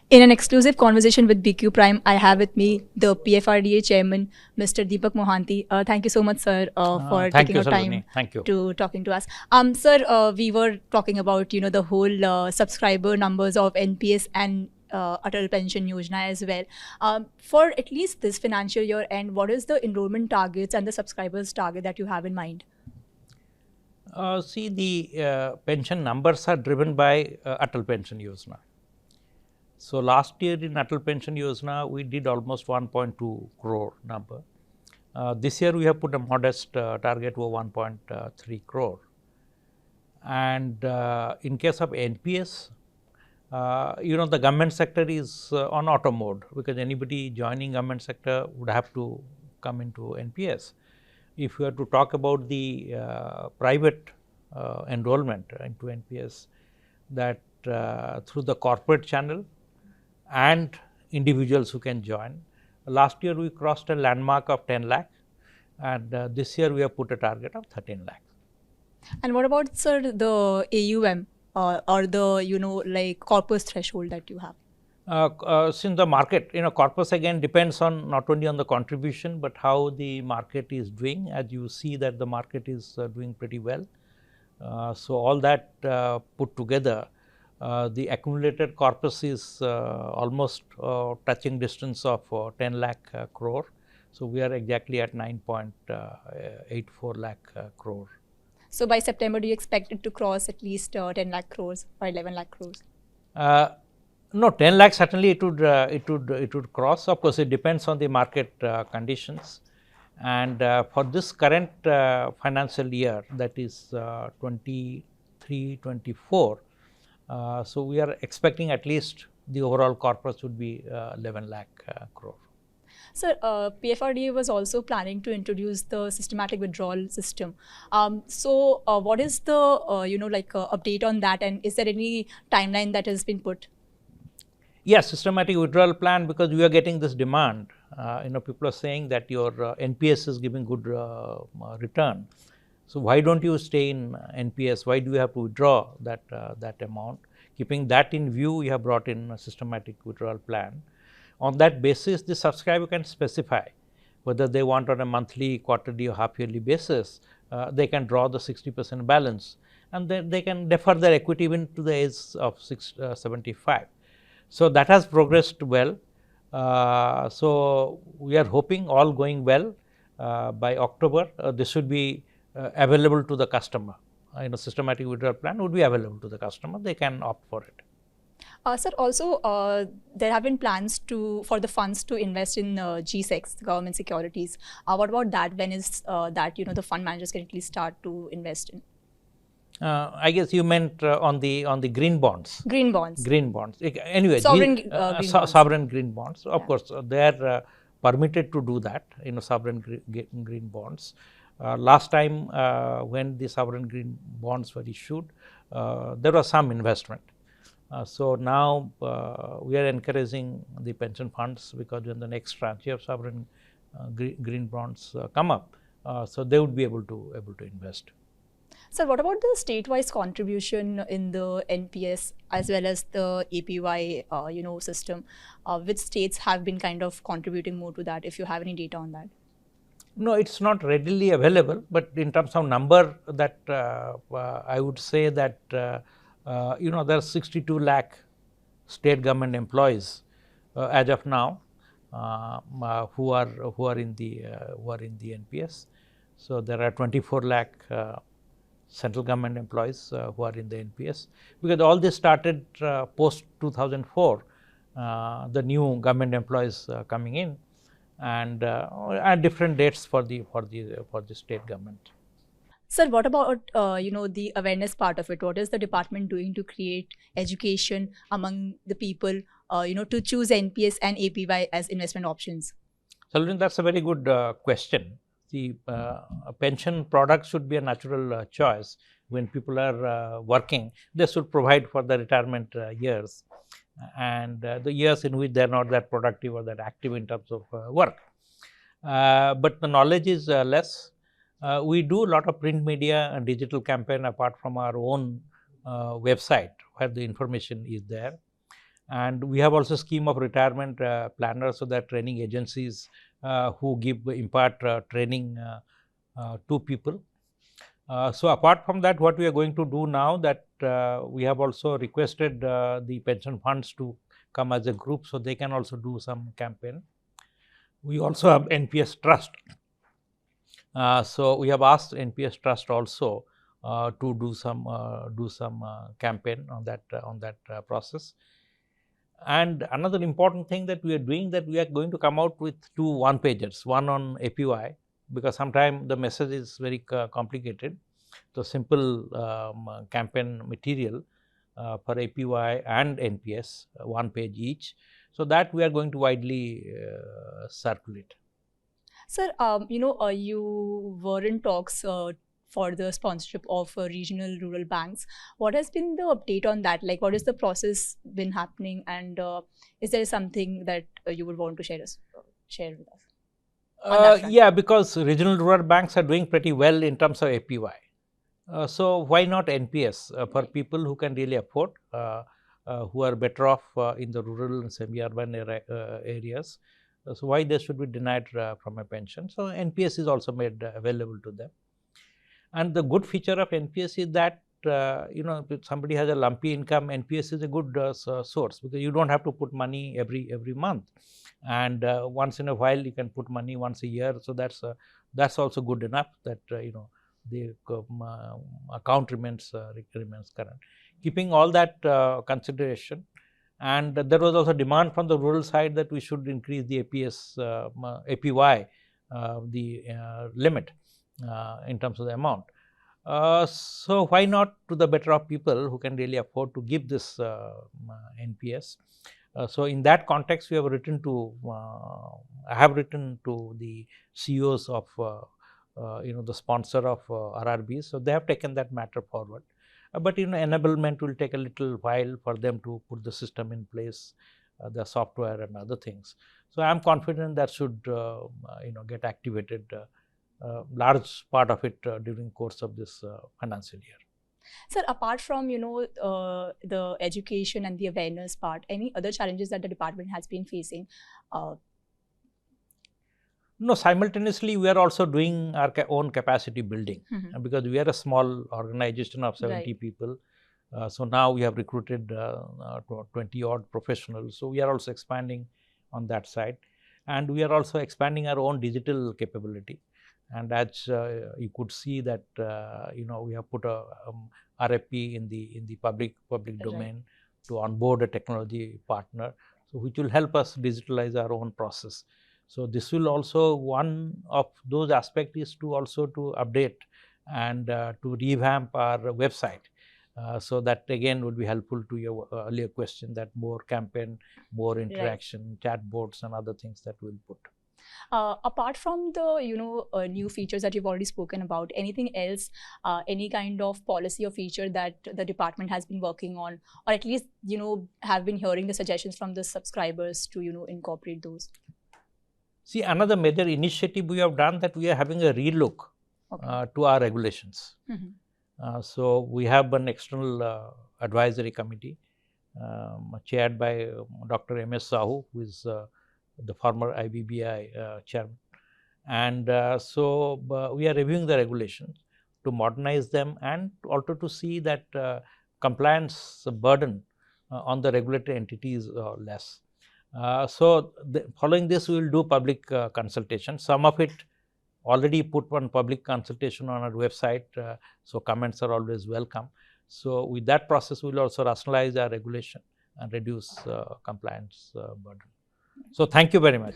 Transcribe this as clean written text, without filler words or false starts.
In an exclusive conversation with BQ Prime, I have with me the PFRDA chairman, Mr. Deepak Mohanty. Thank you so much, sir, for Thank taking you, your time Thank you. to talking to us. Sir, we were talking about the whole subscriber numbers of NPS and Atal Pension Yojana as well. For at least this financial year end, what is the enrollment targets and the subscribers target that you have in mind? See, the pension numbers are driven by Atal Pension Yojana. So, last year in Atal Pension Yojana, we did almost 1.2 crore number. This year, we have put a modest target of 1.3 crore. And in case of NPS, the government sector is on auto mode, because anybody joining government sector would have to come into NPS. If we are to talk about the private enrollment into NPS, that through the corporate channel and individuals who can join. Last year we crossed a landmark of 10 lakh, and this year we have put a target of 13 lakh. And what about, sir, the AUM or the like corpus threshold that you have? Since the market, corpus again depends on not only on the contribution, but how the market is doing. As you see that the market is doing pretty well. So, all that put together, the accumulated corpus is almost touching distance of 10 lakh crore. So, we are exactly at 9.84 lakh crore. So, by September, do you expect it to cross at least 10 lakh crores or 11 lakh crores? No, 10 lakh certainly it would cross. Of course, it depends on the market conditions. And for this current financial year, that is 23-24, so we are expecting at least the overall corpus would be 11 lakh crore. Sir, PFRDA was also planning to introduce the systematic withdrawal system. So, what is the update on that, and is there any timeline that has been put? Yes, systematic withdrawal plan, because we are getting this demand. People are saying that your NPS is giving good return. So, why don't you stay in NPS? Why do you have to withdraw that amount? Keeping that in view, we have brought in a systematic withdrawal plan. On that basis, the subscriber can specify whether they want on a monthly, quarterly or half yearly basis. They can draw the 60% balance, and then they can defer their equity even to the age of 75. So, that has progressed well. So, we are hoping, all going well, by October this should be available to the customer. Systematic withdrawal plan would be available to the customer, they can opt for it. Sir, also there have been plans for the funds to invest in G-Secs, government securities. What about that? When is that the fund managers can at least start to invest in? I guess you meant on the green bonds. Green bonds. Green bonds. Anyway, sovereign green bonds. Sovereign green bonds. Of course, they are permitted to do that. Sovereign green bonds. Last time when the sovereign green bonds were issued, there was some investment. So, now we are encouraging the pension funds, because when the next tranche of sovereign green bonds come up, so they would be able to invest. Sir, what about the state-wise contribution in the NPS as well as the APY system? Which states have been kind of contributing more to that, if you have any data on that? No, it is not readily available, but in terms of number, that I would say that there are 62 lakh state government employees as of now who are in the NPS. So, there are 24 lakh central government employees who are in the NPS, because all this started post 2004, the new government employees coming in, and at different dates for the state government. Sir, what about the awareness part of it? What is the department doing to create education among the people to choose NPS and APY as investment options? Salvin, that's a very good question. The pension product should be a natural choice. When people are working, they should provide for the retirement years, and the years in which they are not that productive or that active in terms of work. But the knowledge is less. We do a lot of print media and digital campaign apart from our own website, where the information is there. And we have also scheme of retirement planners, so that training agencies who impart training to people. So apart from that, what we are going to do now, that we have also requested the pension funds to come as a group, so they can also do some campaign. We also have NPS Trust. So we have asked NPS Trust also to do some campaign on that process. And another important thing that we are doing, that we are going to come out with 2 one-pagers, one on APY, because sometimes the message is very complicated. So simple campaign material for APY and NPS, 1 page each. So that we are going to widely circulate. Sir, you were in talks for the sponsorship of regional rural banks. What has been the update on that? Like, what is the process been happening, and is there something that you would want to share with us? Yeah, because regional rural banks are doing pretty well in terms of APY. So why not NPS for people who can really afford, who are better off in the rural and semi-urban areas? So why they should be denied from a pension? So NPS is also made available to them. And the good feature of NPS is that if somebody has a lumpy income, NPS is a good source, because you don't have to put money every month, and once in a while you can put money once a year. So that's also good enough, that the account remains current. Keeping all that consideration, and there was also demand from the rural side that we should increase the APY, the limit in terms of the amount. So why not to the better off people who can really afford to give this NPS? So in that context, we have written to I have written to the CEOs of the sponsor of RRBs. So they have taken that matter forward. But enablement will take a little while for them to put the system in place, the software and other things. So I am confident that should get activated, large part of it during course of this financial year. Sir, apart from the education and the awareness part, any other challenges that the department has been facing? No, simultaneously we are also doing our own capacity building, because we are a small organization of 70 people. So now we have recruited 20 odd professionals. So we are also expanding on that side, and we are also expanding our own digital capability. And as you could see that we have put a RFP in the public domain to onboard a technology partner, so which will help us digitalize our own process. So this will also, one of those aspects is to also to update and to revamp our website. So that again would be helpful to your earlier question, that more campaign, more interaction, chatbots and other things that we'll put. Apart from the new features that you've already spoken about, anything else, any kind of policy or feature that the department has been working on, or at least have been hearing the suggestions from the subscribers to incorporate those? See, another major initiative we have done, that we are having a relook to our regulations. So we have an external advisory committee chaired by Dr. M.S. Sahu, who is the former IBBI chairman, and so we are reviewing the regulations to modernize them, and also to see that compliance burden on the regulatory entities less. So following this, we will do public consultation. Some of it already put on public consultation on our website, so comments are always welcome. So with that process, we will also rationalize our regulation and reduce compliance burden. So thank you very much.